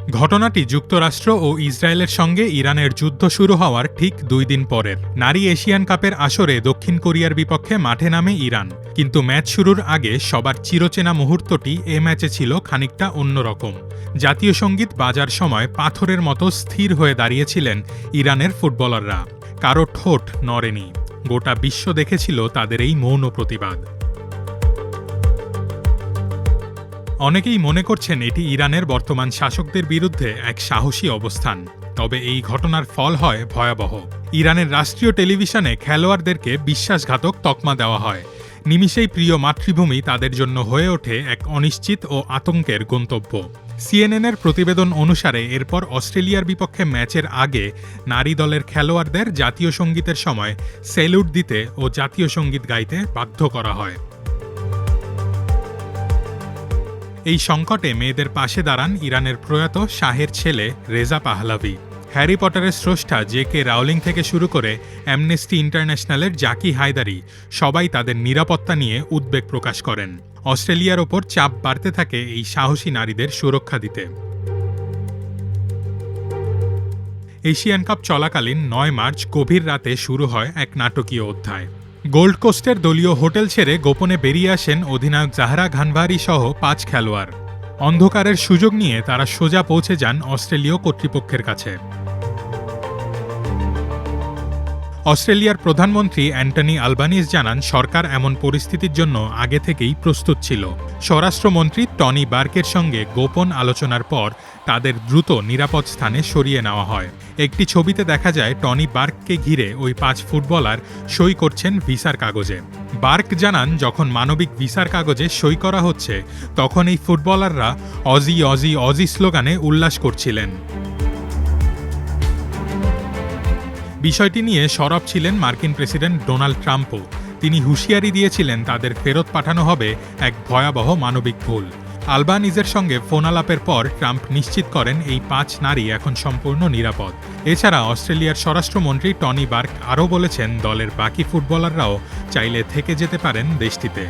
ঘটনাটি যুক্তরাষ্ট্র ও ইসরায়েলের সঙ্গে ইরানের যুদ্ধ শুরু হওয়ার ঠিক 2 দিন পরের। নারী এশিয়ান কাপের আসরে দক্ষিণ কোরিয়ার বিপক্ষে মাঠে নামে ইরান, কিন্তু ম্যাচ শুরুর আগে সবার চিরচেনা মুহূর্তটি এ ম্যাচে ছিল খানিকটা অন্যরকম। জাতীয় সঙ্গীত বাজার সময় পাথরের মতো স্থির হয়ে দাঁড়িয়েছিলেন ইরানের ফুটবলাররা। কারো ঠোঁট নড়েনি। গোটা বিশ্ব দেখেছিল তাদের এই মৌন প্রতিবাদ। অনেকেই মনে করছেন এটি ইরানের বর্তমান শাসকদের বিরুদ্ধে এক সাহসী অবস্থান। তবে এই ঘটনার ফল হয় ভয়াবহ। ইরানের রাষ্ট্রীয় টেলিভিশনে খেলোয়াড়দেরকে বিশ্বাসঘাতক তকমা দেওয়া হয়। নিমিষেই প্রিয় মাতৃভূমি তাদের জন্য হয়ে ওঠে এক অনিশ্চিত ও আতঙ্কের গন্তব্য। সিএনএনের প্রতিবেদন অনুসারে এরপর অস্ট্রেলিয়ার বিপক্ষে ম্যাচের আগে নারী দলের খেলোয়াড়দের জাতীয় সঙ্গীতের সময় স্যালুট দিতে ও জাতীয় সঙ্গীত গাইতে বাধ্য করা হয়। এই সংকটে মেয়েদের পাশে দাঁড়ান ইরানের প্রয়াত শাহের ছেলে রেজা পাহলাভি। হ্যারি পটারের স্রষ্টা জে.কে রাউলিং থেকে শুরু করে অ্যামনেস্টি ইন্টারন্যাশনালের জাকি হায়দারি সবাই তাদের নিরাপত্তা নিয়ে উদ্বেগ প্রকাশ করেন। অস্ট্রেলিয়ার ওপর চাপ বাড়তে থাকে এই সাহসী নারীদের সুরক্ষা দিতে। এশিয়ান কাপ চলাকালীন 9 মার্চ গভীর রাতে শুরু হয় এক নাটকীয় অধ্যায়। গোল্ড কোস্টের দলীয় হোটেল ছেড়ে গোপনে বেরিয়ে আসেন অধিনায়ক জাহরা ঘানভারি সহ 5 খেলোয়াড়। অন্ধকারের সুযোগ নিয়ে তারা সোজা পৌঁছে যান অস্ট্রেলীয় কর্তৃপক্ষের কাছে। অস্ট্রেলিয়ার প্রধানমন্ত্রী অ্যান্টনি আলবানিজ জানান সরকার এমন পরিস্থিতির জন্য আগে থেকেই প্রস্তুত ছিল। স্বরাষ্ট্রমন্ত্রী টনি বার্কের সঙ্গে গোপন আলোচনার পর তাদের দ্রুত নিরাপদ স্থানে সরিয়ে নেওয়া হয়। একটি ছবিতে দেখা যায় টনি বার্ককে ঘিরে ওই 5 ফুটবলার সই করছেন ভিসার কাগজে। বার্ক জানান যখন মানবিক ভিসার কাগজে সই করা হচ্ছে তখন এই ফুটবলাররা অজি অজি অজি স্লোগানে উল্লাস করছিলেন। বিষয়টি নিয়ে সরব ছিলেন মার্কিন প্রেসিডেন্ট ডোনাল্ড ট্রাম্পও। তিনি হুঁশিয়ারি দিয়েছিলেন তাদের ফেরত পাঠানো হবে এক ভয়াবহ মানবিক ভুল। আলবানিজের সঙ্গে ফোন আলাপের পর ট্রাম্প নিশ্চিত করেন এই 5 নারী এখন সম্পূর্ণ নিরাপদ। এছাড়া অস্ট্রেলিয়ার স্বরাষ্ট্রমন্ত্রী টনি বার্ক আরও বলেছেন দলের বাকি ফুটবলাররাও চাইলে থেকে যেতে পারেন দেশটিতে।